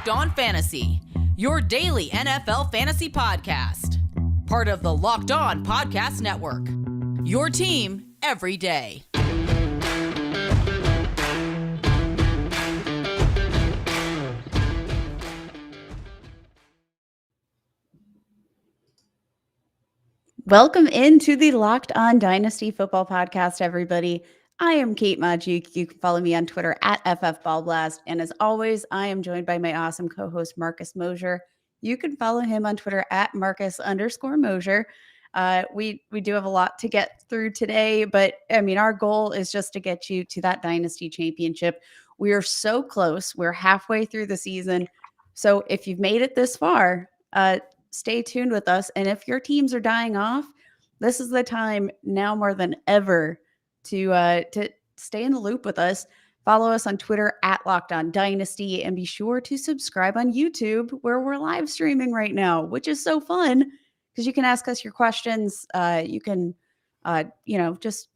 Locked On Fantasy, your daily NFL fantasy podcast. Part of the Locked On Podcast Network, your team every day. Welcome into the Locked On Dynasty Football Podcast, everybody. I am Kate Magdziuk. You can follow me on Twitter at FFBallblast. And as always, I am joined by my awesome co-host, Marcus Mosher. You can follow him on Twitter at Marcus_Mosher. We do have a lot to get through today, but I mean, our goal is just to get you to that Dynasty Championship. We are so close. We're halfway through the season. So if you've made it this far, stay tuned with us. And if your teams are dying off, this is the time now more than ever to stay in the loop with us. Follow us on Twitter at Locked On Dynasty, and be sure to subscribe on YouTube, where we're live streaming right now, which is so fun because you can ask us your questions. You can, just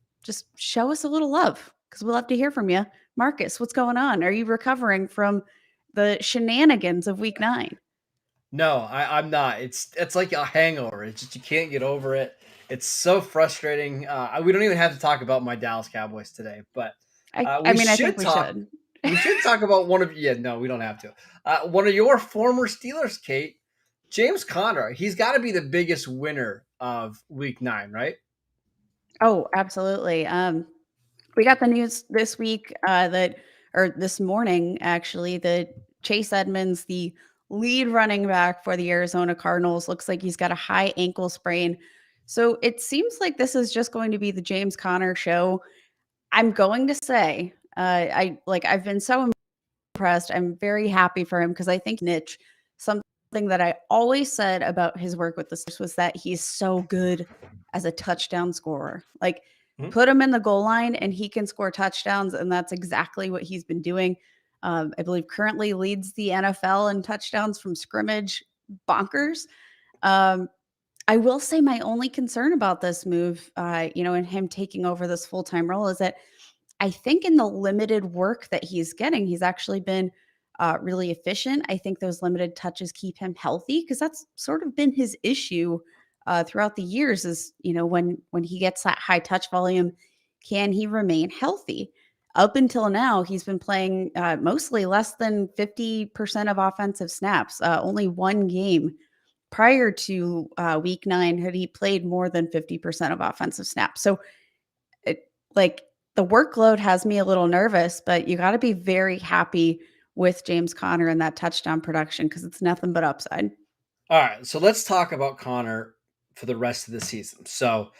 show us a little love because we love to hear from you. Marcus, what's going on? Are you recovering from the shenanigans of Week 9? No, I'm not. It's like a hangover. It's just you can't get over it. It's so frustrating. We don't even have to talk about my Dallas Cowboys today, but I think we should. We should talk about one of no, we don't have to. One of your former Steelers, Kate, James Conner. He's got to be the biggest winner of Week 9, right? Oh, absolutely. We got the news this week this morning, actually, that Chase Edmonds, the lead running back for the Arizona Cardinals, looks like he's got a high ankle sprain. So it seems like this is just going to be the James Conner show. I'm going to say, I've been so impressed. I'm very happy for him because I think niche, something that I always said about his work with the Steelers was that he's so good as a touchdown scorer. Like, put him in the goal line and he can score touchdowns, and that's exactly what he's been doing. I believe currently leads the NFL in touchdowns from scrimmage. Bonkers. I will say my only concern about this move, and him taking over this full-time role, is that I think in the limited work that he's getting, he's actually been really efficient. I think those limited touches keep him healthy because that's sort of been his issue throughout the years is, when he gets that high touch volume, can he remain healthy? Up until now, he's been playing mostly less than 50% of offensive snaps. Only one game prior to Week 9 had he played more than 50% of offensive snaps. So the workload has me a little nervous, but you got to be very happy with James Conner and that touchdown production because it's nothing but upside. All right, so let's talk about Conner for the rest of the season. So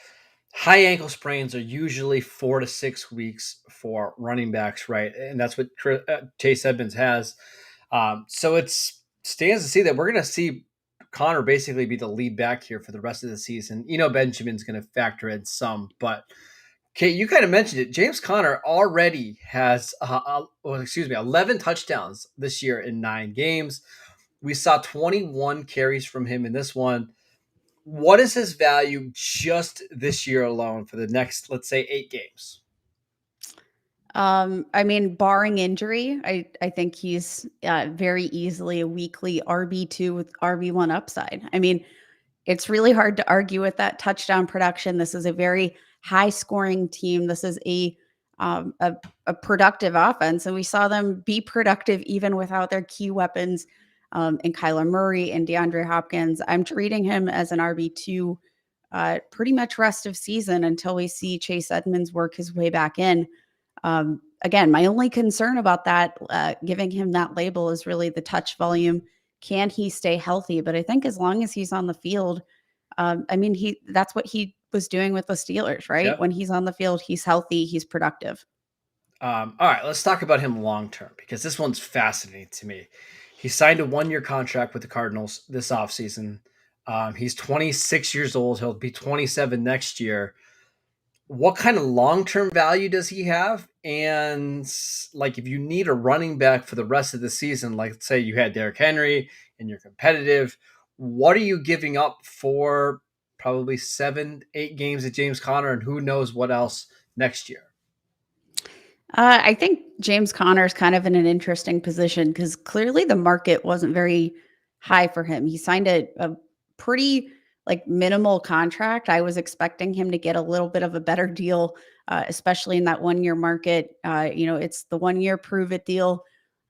high ankle sprains are usually 4 to 6 weeks for running backs, right? And that's what Chase Edmonds has. So it stands to see that we're going to see Conner basically be the lead back here for the rest of the season. Benjamin's going to factor in some, but Kate, you kind of mentioned it. James Conner already has 11 touchdowns this year in 9 games. We saw 21 carries from him in this one. What is his value just this year alone for the next, let's say, 8 games? Barring injury, I think he's very easily a weekly RB2 with RB1 upside. I mean, it's really hard to argue with that touchdown production. This is a very high scoring team. This is a productive offense, and we saw them be productive even without their key weapons in Kyler Murray and DeAndre Hopkins. I'm treating him as an RB2 pretty much rest of season until we see Chase Edmonds work his way back in. Again, my only concern about that, giving him that label, is really the touch volume. Can he stay healthy? But I think as long as he's on the field, that's what he was doing with the Steelers, right? Yep. When he's on the field, he's healthy, he's productive. All right, let's talk about him long-term because this one's fascinating to me. He signed a 1-year contract with the Cardinals this offseason. He's 26 years old. He'll be 27 next year. What kind of long-term value does he have? And if you need a running back for the rest of the season, like say you had Derrick Henry and you're competitive, what are you giving up for probably 7-8 games of James Conner and who knows what else next year? I think James Conner's kind of in an interesting position because clearly the market wasn't very high for him. He signed a pretty like minimal contract. I was expecting him to get a little bit of a better deal, especially in that 1 year market. It's the 1 year prove it deal.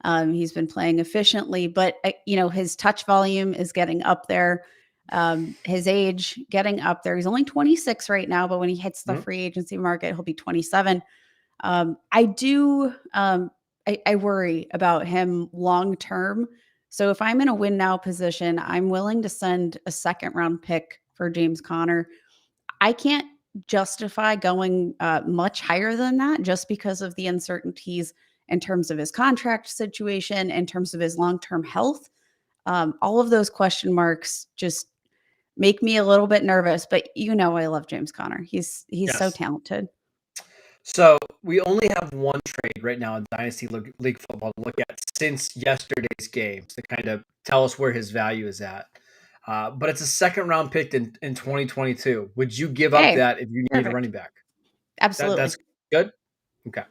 He's been playing efficiently, but his touch volume is getting up there. His age getting up there. He's only 26 right now, but when he hits the free agency market, he'll be 27. I worry about him long term. So if I'm in a win now position, I'm willing to send a second round pick for James Conner. I can't justify going much higher than that just because of the uncertainties in terms of his contract situation, in terms of his long term health. All of those question marks just make me a little bit nervous. But I love James Conner. He's so talented. So we only have one trade right now in Dynasty League football to look at since yesterday's games to kind of tell us where his value is at. But it's a second round pick in 2022. Would you give up that if you need Perfect. a running back? Absolutely. That's good. Okay.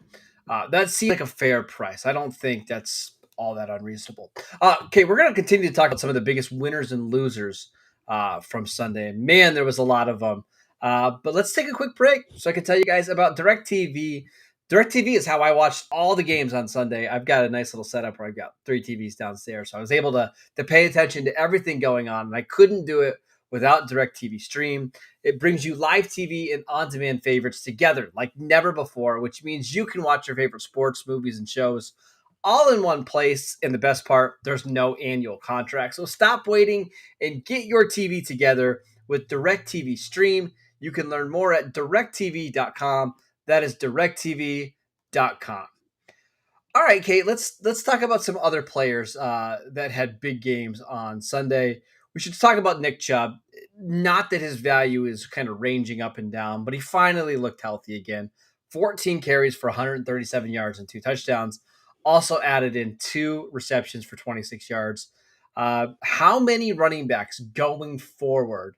That seems like a fair price. I don't think that's all that unreasonable. Okay, we're going to continue to talk about some of the biggest winners and losers from Sunday. And man, there was a lot of them. But let's take a quick break so I can tell you guys about DirecTV. DirecTV is how I watched all the games on Sunday. I've got a nice little setup where I've got 3 TVs downstairs. So I was able to pay attention to everything going on. And I couldn't do it without DirecTV Stream. It brings you live TV and on-demand favorites together like never before, which means you can watch your favorite sports, movies, and shows all in one place. And the best part, there's no annual contract. So stop waiting and get your TV together with DirecTV Stream. You can learn more at directtv.com. That is directtv.com. All right, Kate, let's talk about some other players that had big games on Sunday. We should talk about Nick Chubb. Not that his value is kind of ranging up and down, but he finally looked healthy again. 14 carries for 137 yards and 2 touchdowns. Also added in 2 receptions for 26 yards. How many running backs going forward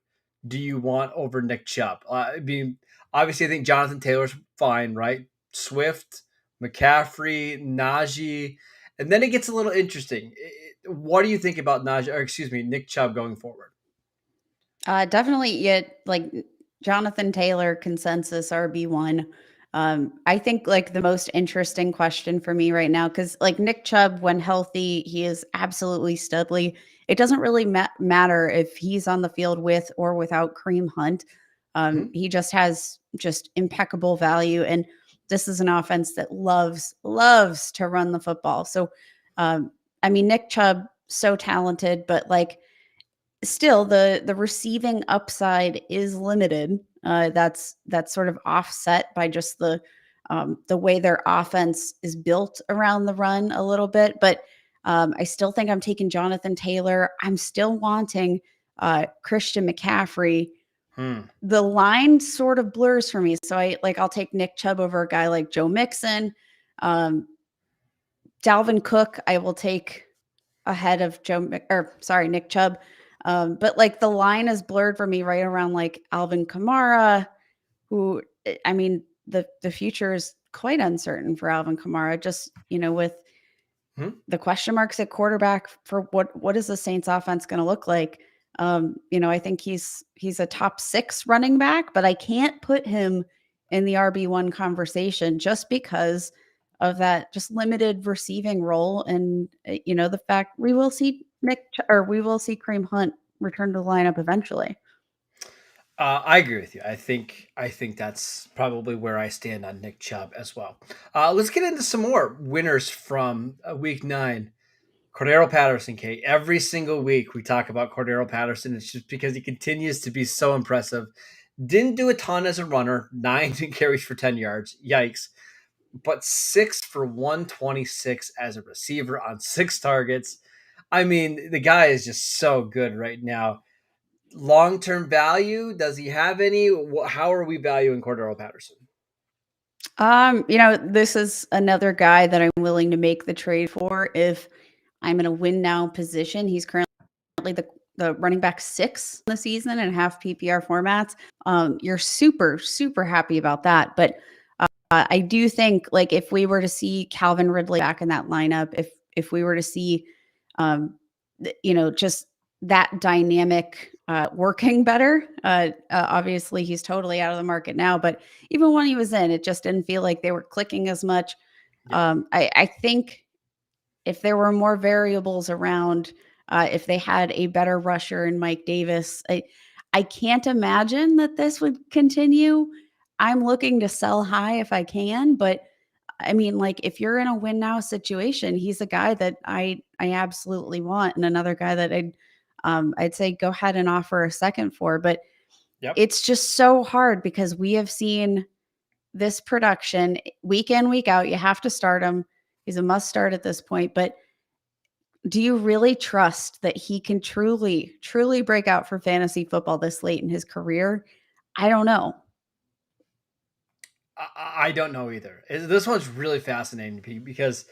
do you want over Nick Chubb? Obviously, I think Jonathan Taylor's fine, right? Swift, McCaffrey, Najee, and then it gets a little interesting. What do you think about Nick Chubb going forward? Definitely, like Jonathan Taylor consensus RB1. I think like the most interesting question for me right now, because like Nick Chubb, when healthy, he is absolutely studly. It doesn't really matter if he's on the field with or without Kareem Hunt. He just has just impeccable value, and this is an offense that loves to run the football. So, Nick Chubb, so talented, but like still the receiving upside is limited. That's sort of offset by just the way their offense is built around the run a little bit. But I still think I'm taking Jonathan Taylor. I'm still wanting Christian McCaffrey. The line sort of blurs for me. So I'll take Nick Chubb over a guy like Joe Mixon. Dalvin Cook, I will take ahead of Nick Chubb. But like the line is blurred for me right around like Alvin Kamara, who, the future is quite uncertain for Alvin Kamara, just, with the question marks at quarterback for what is the Saints offense going to look like? I think he's a top 6 running back, but I can't put him in the RB1 conversation just because of that just limited receiving role. And, the fact we will see Kareem Hunt return to the lineup eventually. I agree with you. I think that's probably where I stand on Nick Chubb as well. Let's get into some more winners from week 9. Cordarrelle Patterson, Kate. Every single week we talk about Cordarrelle Patterson. It's just because he continues to be so impressive. Didn't do a ton as a runner, 9 carries for 10 yards. Yikes. But 6 for 126 as a receiver on 6 targets. The guy is just so good right now. Long-term value, does he have any? How are we valuing Cordarrelle Patterson? This is another guy that I'm willing to make the trade for if I'm in a win now position. He's currently the running back 6 in the season and half PPR formats. You're super, super happy about that. But I do think like if we were to see Calvin Ridley back in that lineup, if we were to see, just that dynamic working better. Obviously, he's totally out of the market now, but even when he was in, it just didn't feel like they were clicking as much. Yeah. I think if there were more variables around, if they had a better rusher in Mike Davis, I can't imagine that this would continue. I'm looking to sell high if I can, but I mean, like if you're in a win now situation, he's a guy that I absolutely want, and another guy that I'd say go ahead and offer a second for. But Yep. it's just so hard because we have seen this production week in, week out. You have to start him. He's a must start at this point. But do you really trust that he can truly, truly break out for fantasy football this late in his career? I don't know. I don't know either. This one's really fascinating to me because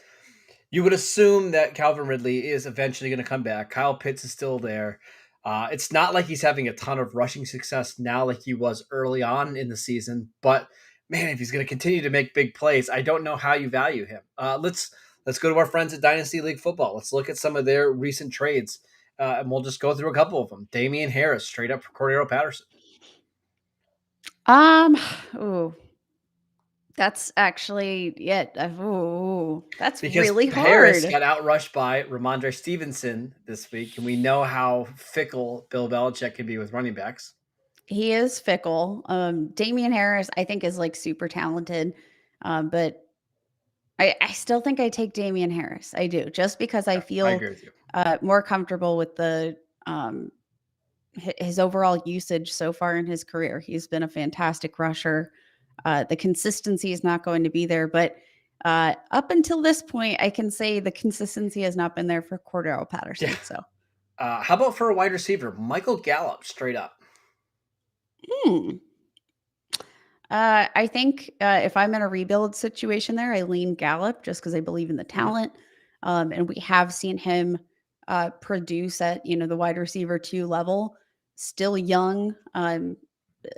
you would assume that Calvin Ridley is eventually going to come back. Kyle Pitts is still there. It's not like he's having a ton of rushing success now like he was early on in the season. But, man, if he's going to continue to make big plays, I don't know how you value him. Let's go to our friends at Dynasty League Football. Let's look at some of their recent trades, and we'll just go through a couple of them. Damian Harris, straight up for Cordarrelle Patterson. Ooh, that's actually that's Because really Harris hard. got outrushed by Ramondre Stevenson this week, and we know how fickle Bill Belichick can be with running backs. He is fickle. Damian Harris, I think, is like super talented, but I still think I take Damian Harris. I do, just because I Yeah, I feel agree with you. more comfortable with the his overall usage so far in his career. He's been a fantastic rusher. The consistency is not going to be there, but up until this point, I can say the consistency has not been there for Cordarrelle Patterson. Yeah. So, How about for a wide receiver, Michael Gallup, straight up? hmm. I think if I'm in a rebuild situation there, I lean Gallup just because I believe in the Mhm. talent. And we have seen him produce at, the wide receiver 2 level, still young.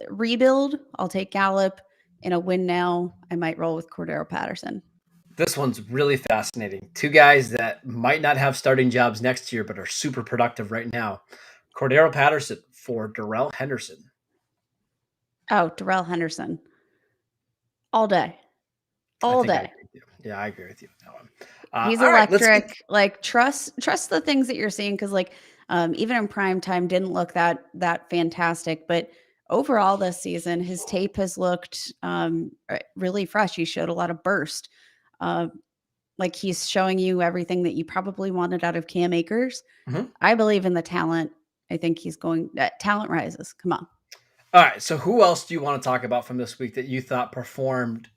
Rebuild, I'll take Gallup. In a win now, I might roll with Cordarrelle Patterson. This one's really fascinating. Two guys that might not have starting jobs next year, but are super productive right now. Cordarrelle Patterson for Darrell Henderson. Oh, Darrell Henderson. All day. I All think I day. agree with you. Yeah, I agree with you on that one. He's All right, let's get. electric. Like trust the things that you're seeing because like even in prime time didn't look that fantastic, but overall this season his tape has looked really fresh. He showed a lot of burst. Uh, like he's showing you everything that you probably wanted out of Cam Akers. Mhm. I believe in the talent. I think he's going talent rises. Come on. All right, so who else do you want to talk about from this week that you thought performed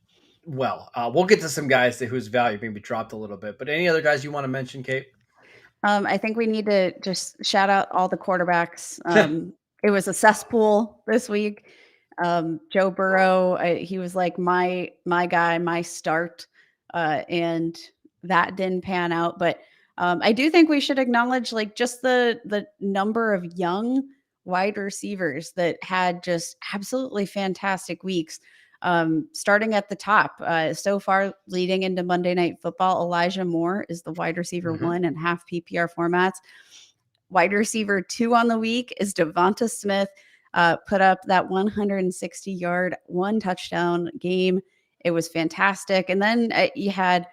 well? We'll get to some guys whose value maybe dropped a little bit, but any other guys you want to mention, Kate? I think we need to just shout out all the quarterbacks. It was a cesspool this week. Joe Burrow, he was like my guy, my start, and that didn't pan out. But I do think we should acknowledge like just the number of young wide receivers that had just absolutely fantastic weeks. Starting at the top, so far leading into Monday Night Football, Elijah Moore is the wide receiver Mhm. 1 in half PPR formats. Wide receiver 2 on the week is Devonta Smith. Put up that 160-yard, 1 touchdown game. It was fantastic. And then you had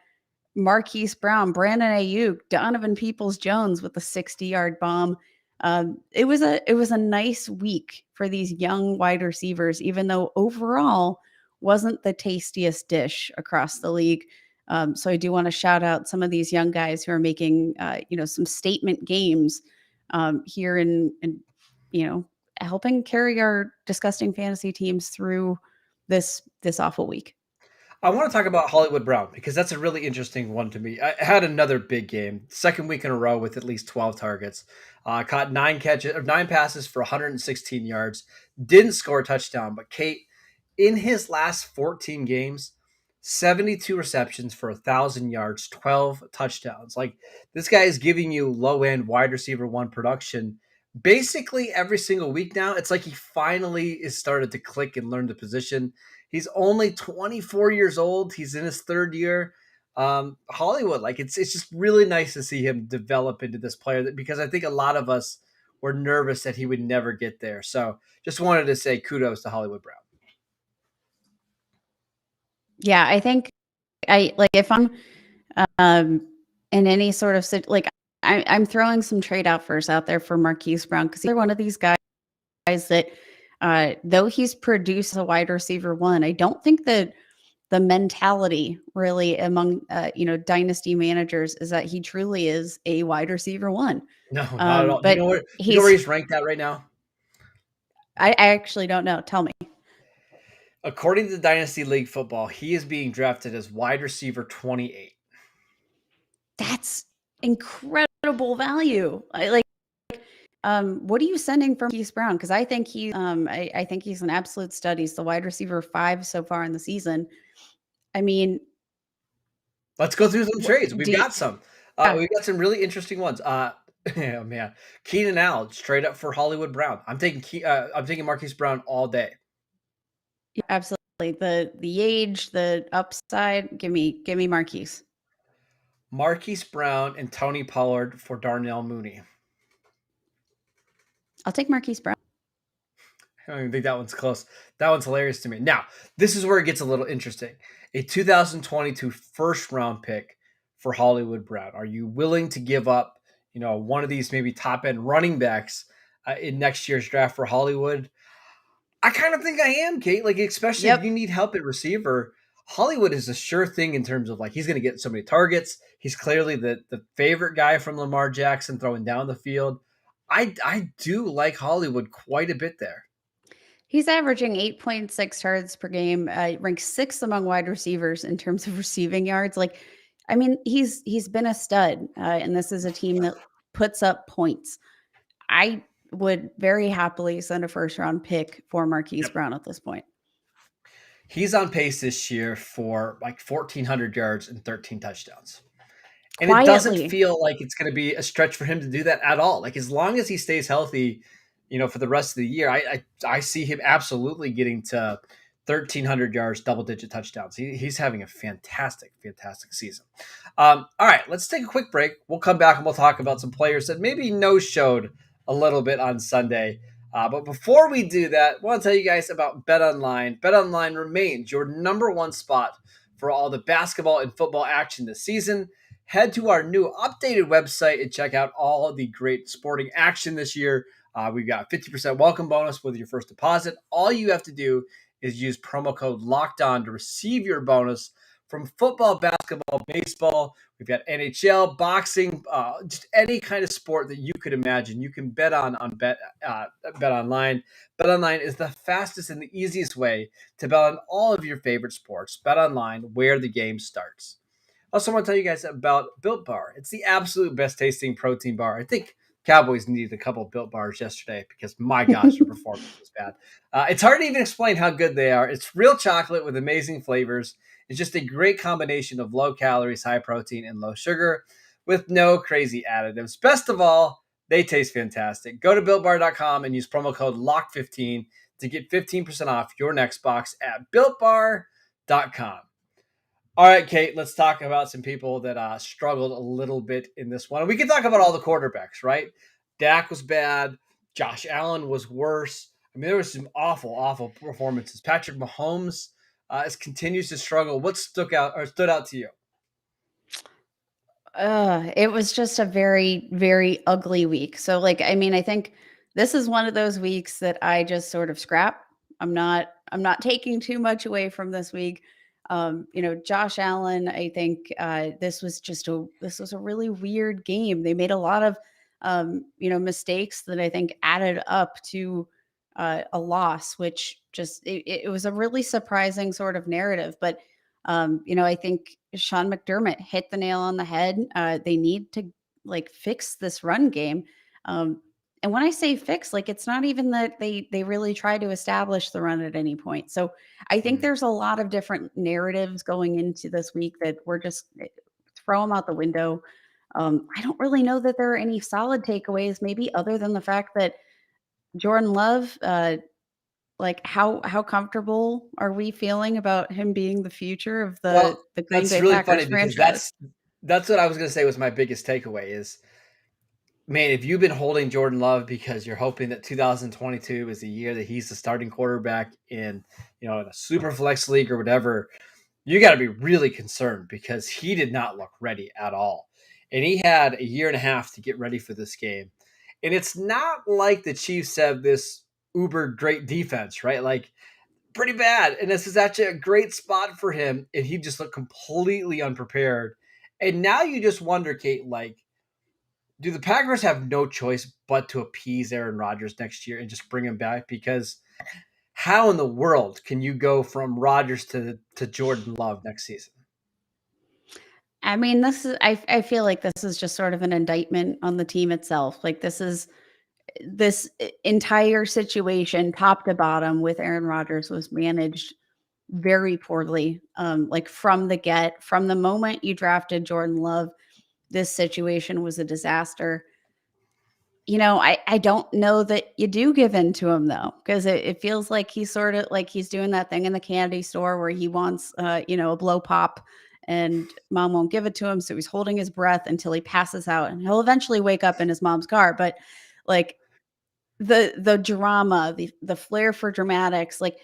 Marquis Brown, Brandon Ayuk, Donovan Peoples-Jones with a 60-yard bomb. It was a nice week for these young wide receivers, even though overall wasn't the tastiest dish across the league. So I do want to shout out some of these young guys who are making some statement games here and helping carry our disgusting fantasy teams through this awful week. I want to talk about Hollywood Brown because that's a really interesting one to me. I had another big game, second week in a row with at least 12 targets. Caught 9 passes for 116 yards. Didn't score a touchdown, but Kate, in his last 14 games, 72 receptions for 1,000 yards, 12 touchdowns. Like this guy is giving you low end wide receiver 1 production basically every single week now. It's like he finally is started to click and learn the position. He's only 24 years old. He's in his third year. Hollywood, like it's just really nice to see him develop into this player because I think a lot of us were nervous that he would never get there. So just wanted to say kudos to Hollywood Brown. Yeah, I think if I'm in any sort of like I'm throwing some trade offers out there for Marquis Brown because he's one of these guys that though he's produced a wide receiver one, I don't think that the mentality really among dynasty managers is that he truly is a wide receiver one. No, not at all. But Do you know where he's ranked at right now? I actually don't know. Tell me. According to Dynasty League Football, he is being drafted as wide receiver 28. That's incredible value. What are you sending for Marquis Brown? Because I think I think he's an absolute stud. He's the wide receiver 5 so far in the season. I mean, let's go through some trades. We've got some. Yeah. We've got some really interesting ones. Oh man, Keenan Allen straight up for Hollywood Brown. I'm taking Marquis Brown all day. Yeah, absolutely. The age, the upside. Give me Marquis. Marquis Brown and Tony Pollard for Darnell Mooney. I'll take Marquis Brown. I don't even think that one's close. That one's hilarious to me. Now, this is where it gets a little interesting. A 2022 first round pick for Hollywood Brown. Are you willing to give up, one of these maybe top end running backs in next year's draft for Hollywood? I kind of think I am, Kate. Like, especially if you need help at receiver, Hollywood is a sure thing in terms of like he's going to get so many targets. He's clearly the favorite guy from Lamar Jackson throwing down the field. I do like Hollywood quite a bit there. He's averaging 8.6 yards per game, ranks 6th among wide receivers in terms of receiving yards. Like, I mean, he's been a stud, and this is a team that puts up points. I would very happily send a first round pick for Marquis Brown at this point. He's on pace this year for like 1,400 yards and 13 touchdowns. And Quietly. It doesn't feel like it's going to be a stretch for him to do that at all. Like as long as he stays healthy, for the rest of the year, I see him absolutely getting to 1,300 yards, double-digit touchdowns. He's having a fantastic, fantastic season. All right, let's take a quick break. We'll come back and we'll talk about some players that maybe no-showed a little bit on Sunday. But before we do that, I want to tell you guys about BetOnline. BetOnline remains your number one spot for all the basketball and football action this season. Head to our new updated website and check out all the great sporting action this year. We've got 50% welcome bonus with your first deposit. All you have to do is use promo code LOCKEDON to receive your bonus from football, basketball, baseball. We've got NHL, boxing, just any kind of sport that you could imagine. You can bet on BetOnline. BetOnline is the fastest and the easiest way to bet on all of your favorite sports. BetOnline, where the game starts. I also want to tell you guys about BuiltBar. It's the absolute best tasting protein bar. I think Cowboys needed a couple of Built Bars yesterday because, my gosh, their performance was bad. It's hard to even explain how good they are. It's real chocolate with amazing flavors. It's just a great combination of low calories, high protein, and low sugar with no crazy additives. Best of all, they taste fantastic. Go to BuiltBar.com and use promo code LOCK15 to get 15% off your next box at BuiltBar.com. All right, Kate, let's talk about some people that struggled a little bit in this one. We can talk about all the quarterbacks, right? Dak was bad. Josh Allen was worse. I mean, there was some awful, awful performances. Patrick Mahomes continues to struggle. What stood out to you? It was just a very, very ugly week. So, I think this is one of those weeks that I just sort of scrap. I'm not taking too much away from this week. Josh Allen, I think this was a really weird game. They made a lot of, mistakes that I think added up to a loss, which just, it was a really surprising sort of narrative. But, I think Sean McDermott hit the nail on the head. They need to fix this run game. And when I say fix, it's not even that they really try to establish the run at any point. So I think there's a lot of different narratives going into this week that we're just throw them out the window. I don't really know that there are any solid takeaways, maybe other than the fact that Jordan Love like how comfortable are we feeling about him being the future of Well, the Green that's Bay really Packers funny because franchise? that's what I was gonna say was my biggest takeaway is, man, if you've been holding Jordan Love because you're hoping that 2022 is the year that he's the starting quarterback in, in a super flex league or whatever, you got to be really concerned because he did not look ready at all. And he had a year and a half to get ready for this game. And it's not like the Chiefs have this uber great defense, right? Like, pretty bad. And this is actually a great spot for him. And he just looked completely unprepared. And now you just wonder, Kate, like, do the Packers have no choice but to appease Aaron Rodgers next year and just bring him back? Because how in the world can you go from Rodgers to Jordan Love next season? I mean, I feel like this is just sort of an indictment on the team itself. Like this entire situation, top to bottom, with Aaron Rodgers was managed very poorly. Like from the moment you drafted Jordan Love, this situation was a disaster. I don't know that you do give in to him though, because it feels like he's sort of like he's doing that thing in the candy store where he wants, a blow pop and mom won't give it to him. So he's holding his breath until he passes out and he'll eventually wake up in his mom's car. But like the drama, the flair for dramatics, like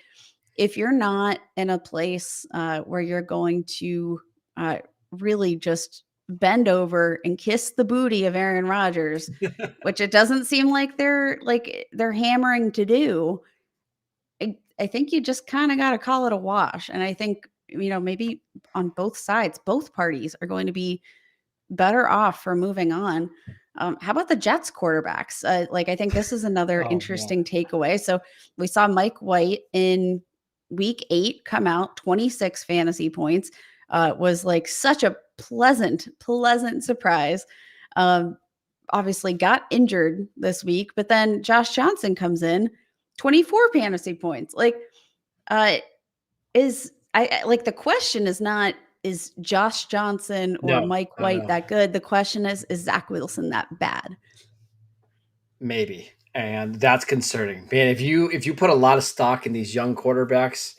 if you're not in a place where you're going to really just bend over and kiss the booty of Aaron Rodgers, which it doesn't seem like they're hammering to do. I think you just kind of got to call it a wash. And I think, maybe on both sides, both parties are going to be better off for moving on. How about the Jets quarterbacks? I think this is another Oh, man. interesting takeaway. So we saw Mike White in week 8 come out 26 fantasy points. Was like such a pleasant surprise. Obviously got injured this week, but then Josh Johnson comes in 24 fantasy points. Uh, like the question is not, is Josh Johnson or No, Mike no, White no. that good? The question is Zach Wilson that bad? Maybe. And that's concerning. Man, if you put a lot of stock in these young quarterbacks,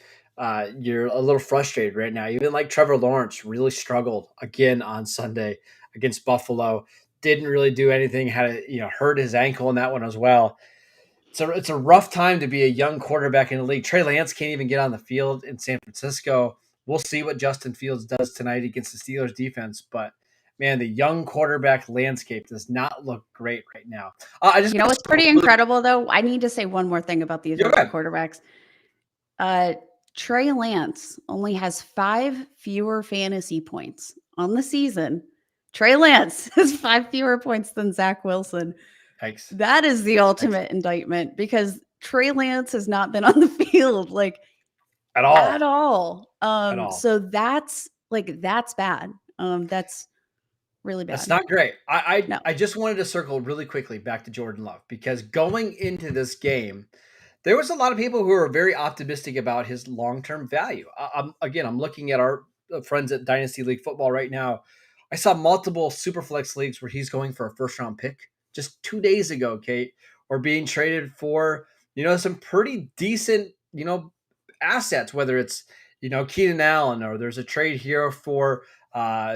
you're a little frustrated right now. Even like Trevor Lawrence really struggled again on Sunday against Buffalo. Didn't really do anything, hurt his ankle in that one as well. So it's a rough time to be a young quarterback in the league. Trey Lance can't even get on the field in San Francisco. We'll see what Justin Fields does tonight against the Steelers defense. But man, the young quarterback landscape does not look great right now. I just What's pretty incredible though? I need to say one more thing about these rookie good. quarterbacks. Trey Lance only has 5 fewer fantasy points on the season. Trey Lance has 5 fewer points than Zach Wilson. Thanks. That is the ultimate indictment because Trey Lance has not been on the field At all. at all. At all. So that's bad. That's really bad. That's not great. No. I just wanted to circle really quickly back to Jordan Love because going into this game, there was a lot of people who were very optimistic about his long-term value. I'm looking at our friends at Dynasty League Football right now. I saw multiple Superflex leagues where he's going for a first-round pick just 2 days ago, Kate, or being traded for, some pretty decent, assets, whether it's, Keenan Allen, or there's a trade here for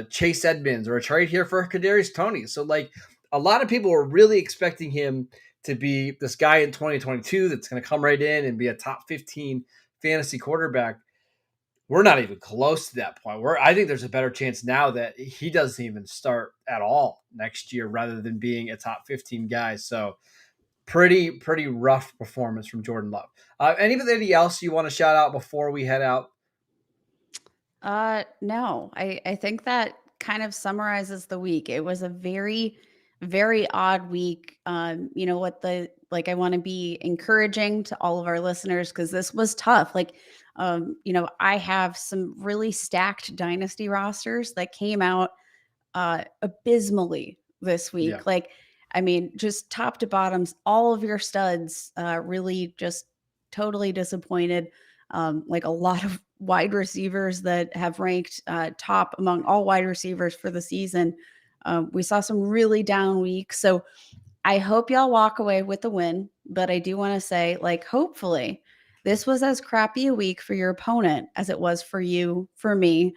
Chase Edmonds, or a trade here for Kadarius Toney. So like a lot of people were really expecting him to be this guy in 2022 that's going to come right in and be a top 15 fantasy quarterback. We're not even close to that point. I think there's a better chance now that he doesn't even start at all next year rather than being a top 15 guy. So pretty rough performance from Jordan Love. Anybody else you want to shout out before we head out? No, I think that kind of summarizes the week. It was a very, very odd week. I want to be encouraging to all of our listeners because this was tough. I have some really stacked dynasty rosters that came out abysmally this week. Yeah. Just top to bottoms, all of your studs really just totally disappointed. A lot of wide receivers that have ranked top among all wide receivers for the season. We saw some really down weeks. So I hope y'all walk away with the win. But I do want to say, hopefully this was as crappy a week for your opponent as it was for you, for me,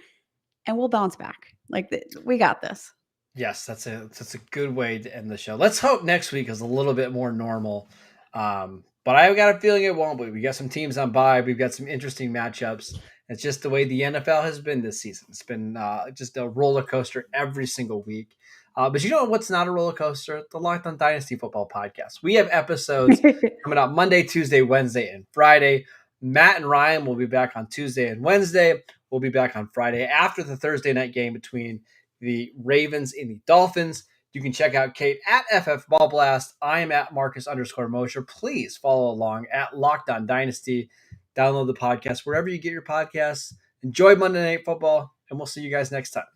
and we'll bounce back. Like we got this. Yes, that's a good way to end the show. Let's hope next week is a little bit more normal. But I've got a feeling it won't be. We got some teams on bye. We've got some interesting matchups. It's just the way the NFL has been this season. It's been just a roller coaster every single week. But you know what's not a roller coaster? The Locked On Dynasty Football Podcast. We have episodes coming out Monday, Tuesday, Wednesday, and Friday. Matt and Ryan will be back on Tuesday and Wednesday. We'll be back on Friday after the Thursday night game between the Ravens and the Dolphins. You can check out Kate at FF Ball Blast. I am at Marcus_Mosher. Please follow along at Locked On Dynasty. Download the podcast wherever you get your podcasts. Enjoy Monday Night Football, and we'll see you guys next time.